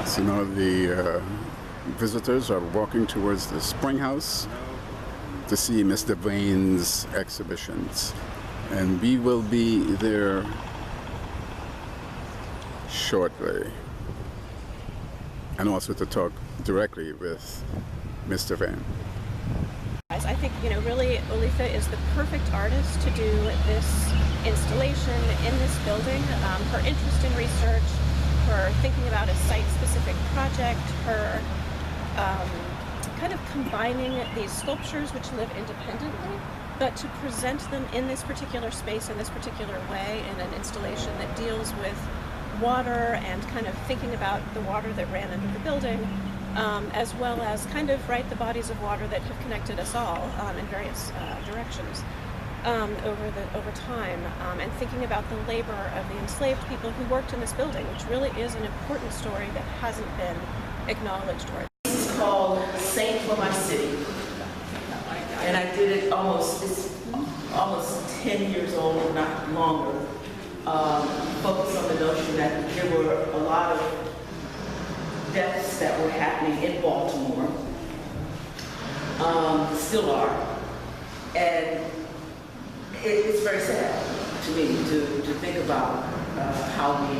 So now the visitors are walking towards the spring house to see Miss DeVane's exhibitions. And we will be there shortly. And also to talk directly with Miss DeVane. I think, really Oletha is the perfect artist to do this installation in this building. Her interest in research, her thinking about a site-specific project, her kind of combining these sculptures which live independently, but to present them in this particular space in this particular way in an installation that deals with water and kind of thinking about the water that ran under the building, as well as kind of the bodies of water that have connected us all in various directions over time, and thinking about the labor of the enslaved people who worked in this building, which really is an important story that hasn't been acknowledged. It's called Saint for My City, and I did it it's almost 10 years old, if not longer. Focused on the notion that there were a lot of deaths that were happening in Baltimore, still are, and it's very sad to me to think about how we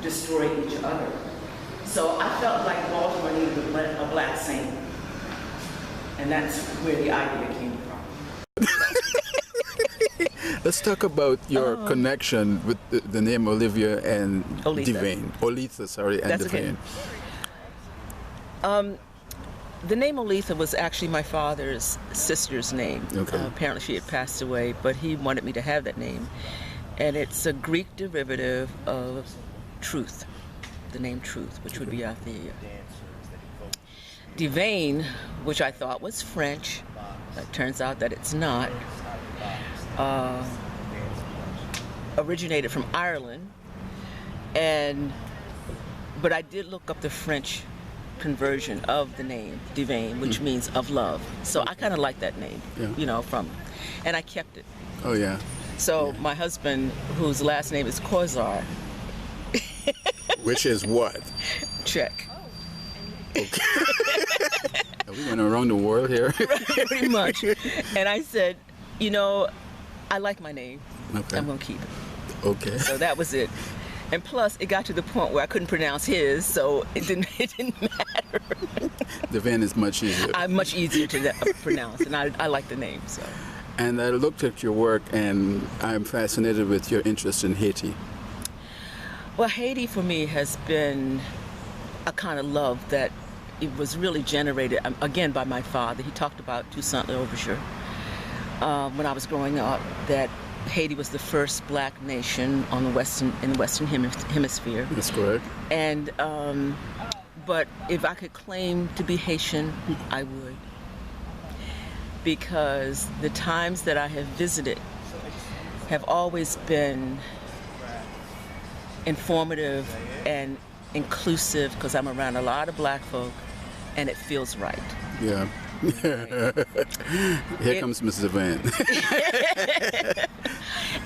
destroy each other. So I felt like Baltimore needed a black saint, and that's where the idea came from. Let's talk about your connection with the name Olivia and Oletha. DeVane. Oletha, sorry, and That's DeVane. Okay. The name Oletha was actually my father's sister's name. Okay. Apparently she had passed away, but he wanted me to have that name. And it's a Greek derivative of truth, the name Truth, which would be Althea. DeVane, which I thought was French, it turns out that it's not, originated from Ireland, but I did look up the French conversion of the name DeVane, which means of love. So I kind of like that name, and I kept it. Oh yeah. So my husband, whose last name is Kozar, Which is what? Czech. Okay. Are we going around the world here? Pretty much. And I said, I like my name. Okay. I'm going to keep it. Okay. So that was it. And plus, it got to the point where I couldn't pronounce his, so it didn't matter. DeVane is much easier. Much easier to pronounce, and I like the name. So. And I looked at your work, and I'm fascinated with your interest in Haiti. Well, Haiti for me has been a kind of love that it was really generated, again, by my father. He talked about Toussaint L'Ouverture when I was growing up, that Haiti was the first black nation in the Western Hemisphere. That's correct. And but if I could claim to be Haitian, I would, because the times that I have visited have always been informative and inclusive, because I'm around a lot of black folk, and it feels right. Yeah. Here comes Mrs. DeVane.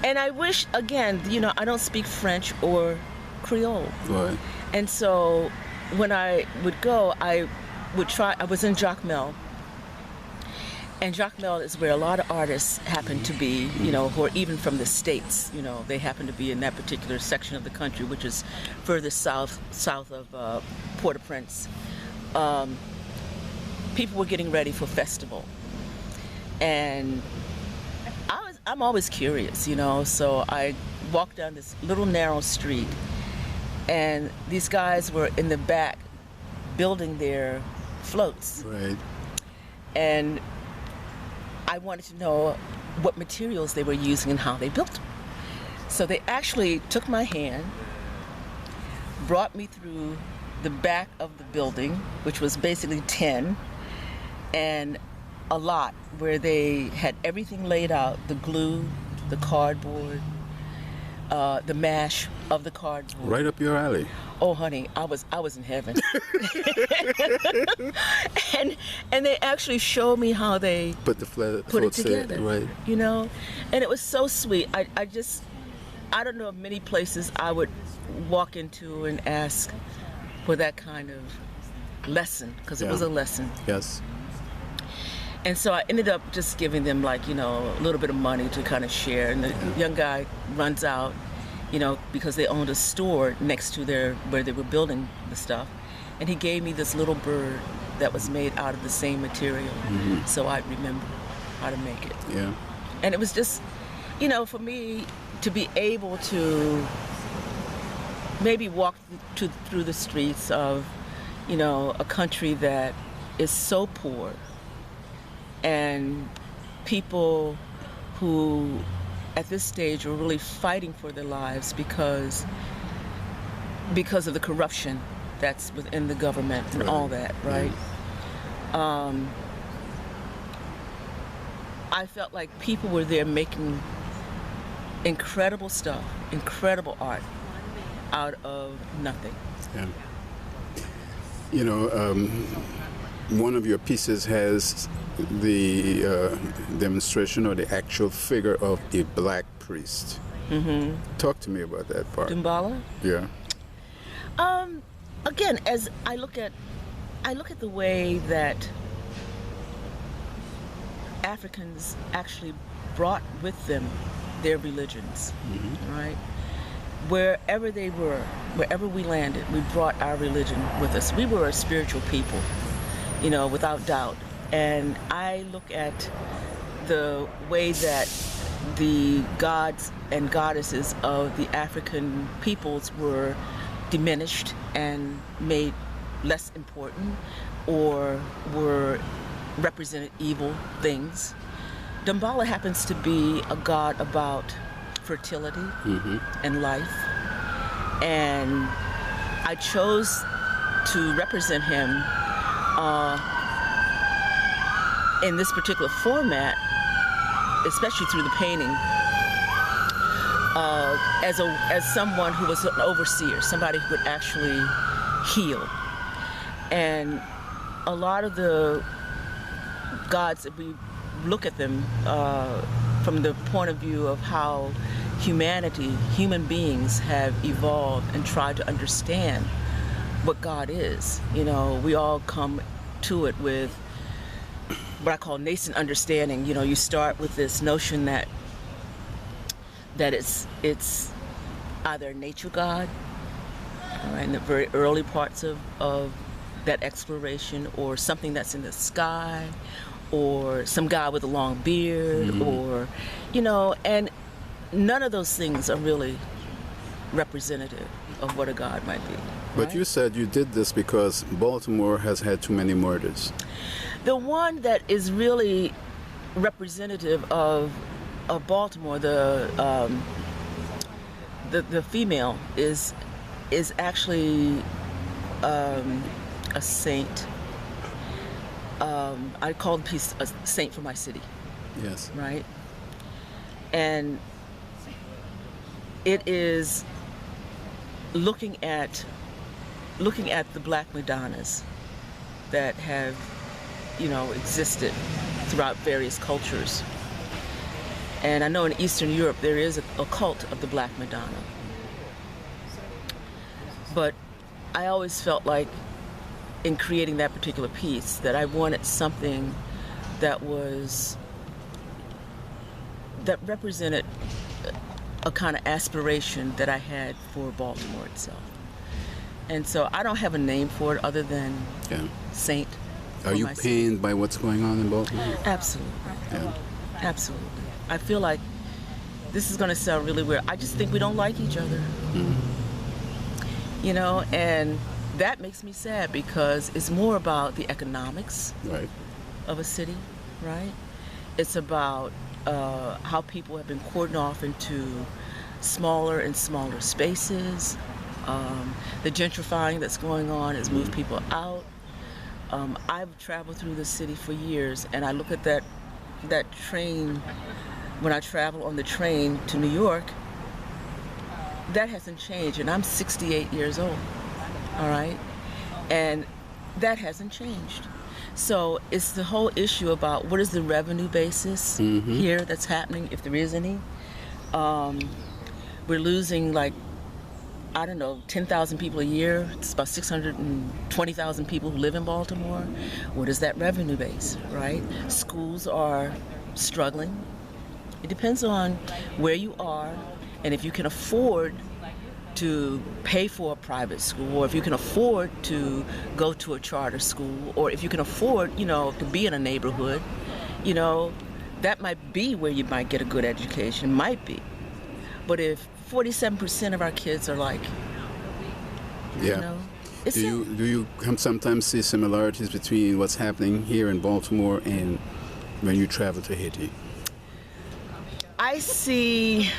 And I wish, again, I don't speak French or Creole. Right. And so when I would go, I was in Jacmel. And Jacmel is where a lot of artists happen to be, who are even from the States. They happen to be in that particular section of the country, which is further south of Port-au-Prince. People were getting ready for festival. And I'm always curious, so I walked down this little narrow street, and these guys were in the back building their floats. Right. And I wanted to know what materials they were using and how they built them. So they actually took my hand, brought me through the back of the building, which was basically 10, and a lot where they had everything laid out, the glue, the cardboard, the mash of the cardboard. Right up your alley. Oh, honey, I was in heaven. and they actually showed me how they put it together. Right. And it was so sweet. I don't know of many places I would walk into and ask for that kind of lesson, because it was a lesson. Yes. And so I ended up just giving them, like, a little bit of money to kind of share. And the young guy runs out, because they owned a store next to where they were building the stuff. And he gave me this little bird that was made out of the same material. So I remember how to make it. Yeah. And it was just, for me to be able to maybe walk through the streets of, a country that is so poor, and people who at this stage are really fighting for their lives because of the corruption that's within the government and all that, right? I felt like people were there making incredible stuff, incredible art out of nothing. Yeah. One of your pieces has the demonstration or the actual figure of a black priest. Talk to me about that part. Damballa? Yeah. Again, as I look at the way that Africans actually brought with them their religions, right? Wherever they were, wherever we landed, we brought our religion with us. We were a spiritual people, without doubt. And I look at the way that the gods and goddesses of the African peoples were diminished and made less important, or were represented evil things. Damballa happens to be a god about fertility and life, and I chose to represent him in this particular format, especially through the painting, as someone who was an overseer, somebody who could actually heal. And a lot of the gods, if we look at them from the point of view of how human beings have evolved and tried to understand what God is. We all come to it with what I call nascent understanding. You start with this notion that it's either a nature God, in the very early parts of that exploration, or something that's in the sky, or some guy with a long beard, or, and none of those things are really representative of what a god might be. But right? you said you did this because Baltimore has had too many murders. The one that is really representative of Baltimore, the female is actually a saint. I call the piece a saint for my city. Yes. Right? And it is looking at the Black Madonnas that have, existed throughout various cultures. And I know in Eastern Europe there is a cult of the Black Madonna. But I always felt like, in creating that particular piece, that I wanted something that represented a kind of aspiration that I had for Baltimore itself. And so I don't have a name for it other than Saint. Are you pained by what's going on in Baltimore? Absolutely. Yeah. Absolutely. I feel like this is going to sound really weird. I just think we don't like each other. And that makes me sad, because it's more about the economics of a city, right? It's about how people have been cordoned off into smaller and smaller spaces. The gentrifying that's going on has moved people out. I've traveled through the city for years, and I look at that train, when I travel on the train to New York, that hasn't changed, and I'm 68 years old. All right, and that hasn't changed. So it's the whole issue about what is the revenue basis here that's happening, if there is any. We're losing like, I don't know, 10,000 people a year. It's about 620,000 people who live in Baltimore. What is that revenue base, right? Schools are struggling. It depends on where you are and if you can afford to pay for a private school, or if you can afford to go to a charter school, or if you can afford, to be in a neighborhood, that might be where you might get a good education, might be. But if 47% of our kids are like, it's do you sometimes see similarities between what's happening here in Baltimore and when you travel to Haiti? I see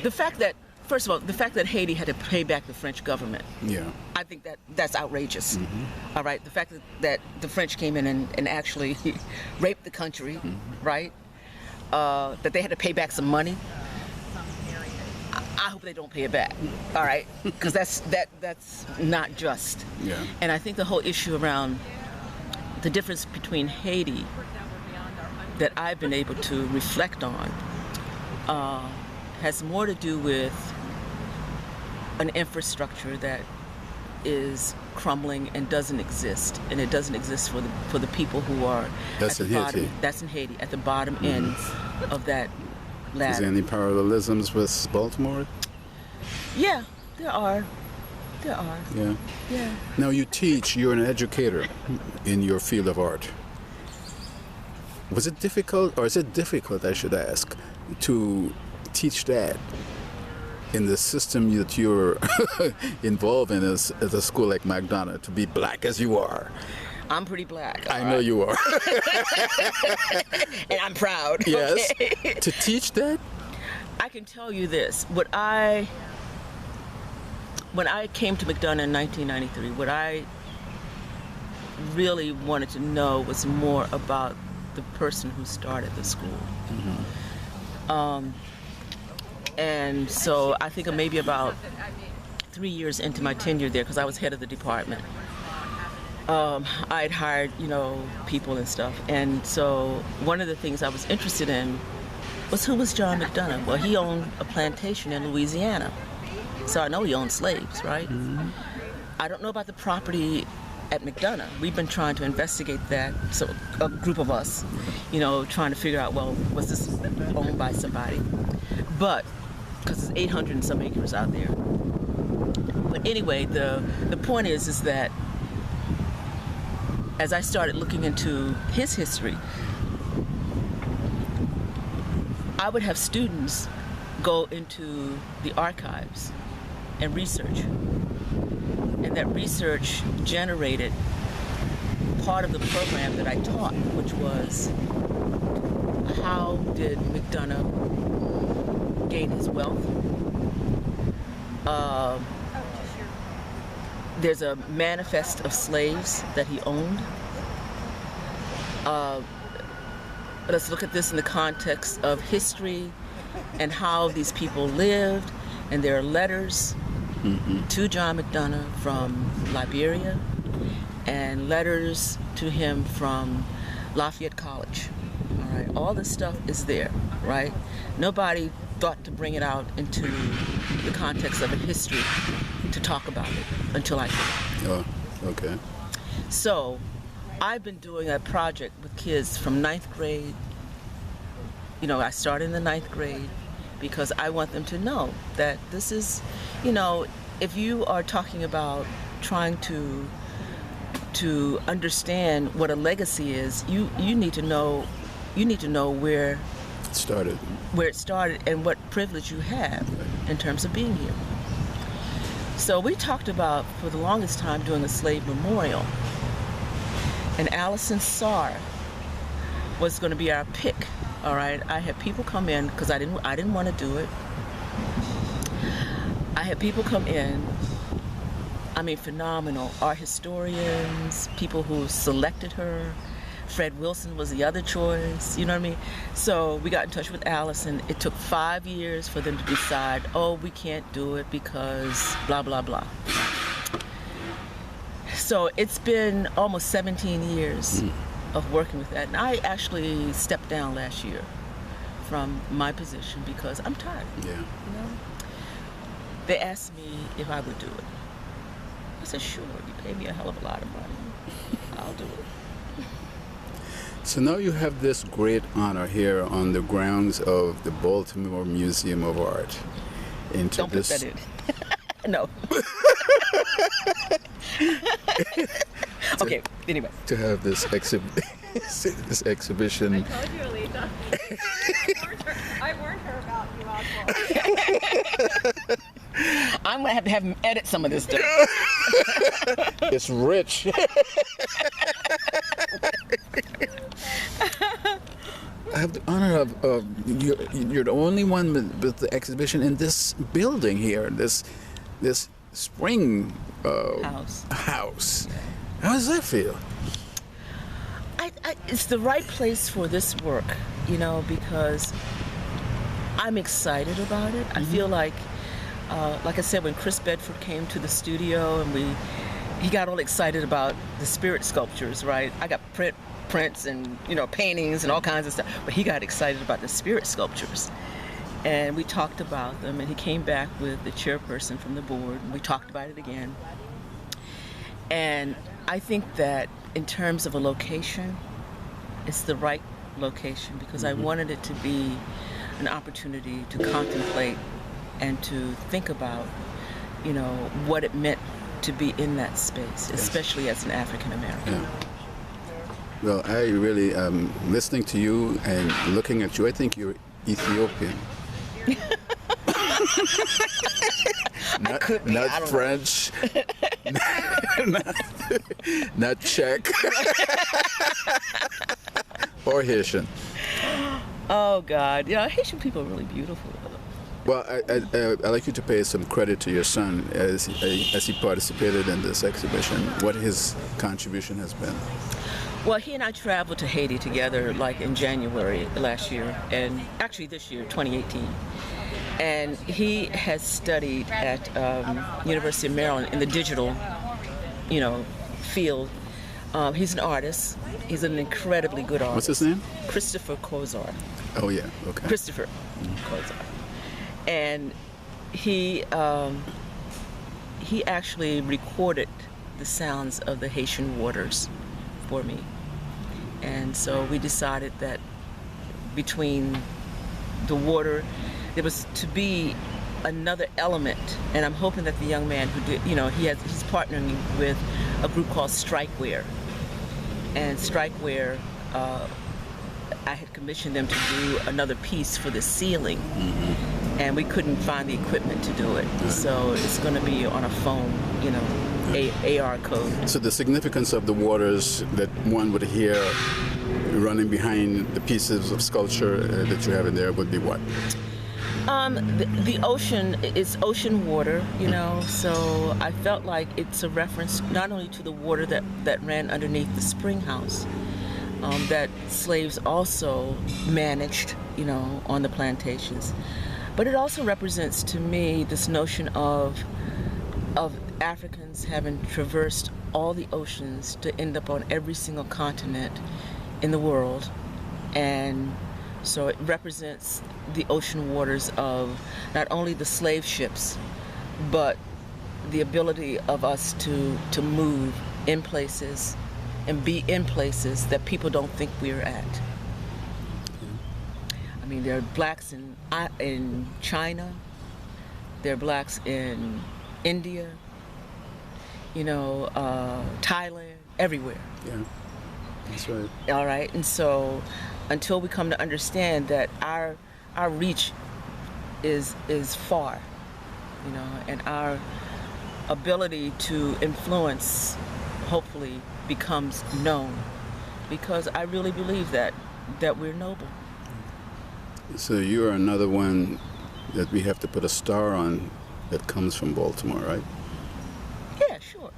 the fact that, first of all, the fact that Haiti had to pay back the French government. Yeah. I think that's outrageous. All right. The fact that the French came in and actually raped the country, right? That they had to pay back some money. I hope they don't pay it back. All right, because that's not just. Yeah. And I think the whole issue around the difference between Haiti that I've been able to reflect on has more to do with an infrastructure that is crumbling and doesn't exist, and it doesn't exist for the people who are That's at the in bottom. Haiti. That's in Haiti, at the bottom end of that ladder. Is there any parallelisms with Baltimore? Yeah, there are. Yeah. Yeah. Now you teach, you're an educator in your field of art. Was it difficult, or is it difficult, I should ask, to teach that in the system that you're involved in as a school like McDonough, to be black as you are? I'm pretty black. I know you are. And I'm proud. Yes. Okay? To teach that? I can tell you this. When I came to McDonough in 1993, what I really wanted to know was more about the person who started the school. And so I think maybe about 3 years into my tenure there, because I was head of the department, I'd hired, people and stuff. And so one of the things I was interested in was, who was John McDonough? Well, he owned a plantation in Louisiana. So I know he owned slaves, right? I don't know about the property at McDonough. We've been trying to investigate that, so a group of us, trying to figure out, well, was this owned by somebody? But, because it's 800 and some acres out there. But anyway, the point is that as I started looking into his history, I would have students go into the archives and research. And that research generated part of the program that I taught, which was, how did McDonough gain his wealth? There's a manifest of slaves that he owned. Let's look at this in the context of history and how these people lived. And there are letters to John McDonough from Liberia, and letters to him from Lafayette College. All right, all this stuff is there, right? Nobody thought to bring it out into the context of a history to talk about it until I did. Oh, okay. So I've been doing a project with kids from 9th grade. I started in the 9th grade because I want them to know that this is, if you are talking about trying to understand what a legacy is, you need to know where It started. And what privilege you have in terms of being here. So we talked about, for the longest time, doing a slave memorial. And Allison Sarr was going to be our pick. All right, I had people come in because I didn't want to do it. I had people come in, phenomenal art historians, people who selected her. Fred Wilson was the other choice, you know what I mean? So we got in touch with Allison. It took 5 years for them to decide, we can't do it because blah, blah, blah. So it's been almost 17 years of working with that. And I actually stepped down last year from my position because I'm tired. Yeah. You know, they asked me if I would do it. I said, sure. You pay me a hell of a lot of money. I'll do it. So now you have this great honor here on the grounds of the Baltimore Museum of Art. Don't put that in. No. Okay, anyway. To have this this exhibition. I told you, Oletha. I warned her about you, Oswald. I'm going to have him edit some of this stuff. It's rich. I have the honor of you're the only one with the exhibition in this building here, this spring house. How does that feel? It's the right place for this work, you know, because I'm excited about it. I feel like I said, when Chris Bedford came to the studio and he got all excited about the spirit sculptures, right? I got prints and, you know, paintings and all kinds of stuff, but he got excited about the spirit sculptures. And we talked about them, and he came back with the chairperson from the board, and we talked about it again. And I think that in terms of a location, it's the right location because I wanted it to be an opportunity to contemplate and to think about, you know, what it meant to be in that space, especially as an African American. Yeah. Well, I really am listening to you and looking at you. I think you're Ethiopian. Not French, not Czech, or Haitian. Oh God, yeah, Haitian people are really beautiful. Well, I'd like you to pay some credit to your son as he participated in this exhibition, what his contribution has been. Well, he and I traveled to Haiti together like in January last year, and actually this year, 2018. And he has studied at University of Maryland in the digital, you know, field. He's an artist. He's an incredibly good artist. What's his name? Christopher Kozar. Oh yeah, okay. Christopher Kozar. And he actually recorded the sounds of the Haitian waters for me. And so we decided that between the water, there was to be another element. And I'm hoping that the young man who did, you know, he's partnering with a group called Strikeware. And Strikeware, I had commissioned them to do another piece for the ceiling. And we couldn't find the equipment to do it. So it's going to be on a phone, you know, AR code. So the significance of the waters that one would hear running behind the pieces of sculpture that you have in there would be what? The ocean is ocean water, you know, so I felt like it's a reference not only to the water that ran underneath the spring house, that slaves also managed, you know, on the plantations. But it also represents to me this notion of Africans having traversed all the oceans to end up on every single continent in the world. And so it represents the ocean waters of not only the slave ships, but the ability of us to move in places and be in places that people don't think we're at. I mean, there are blacks in China, there are blacks in India, you know, Thailand, everywhere. Yeah, that's right. All right, and so until we come to understand that our reach is far, you know, and our ability to influence hopefully becomes known, because I really believe that we're noble. So you're another one that we have to put a star on that comes from Baltimore, right? Yeah, sure.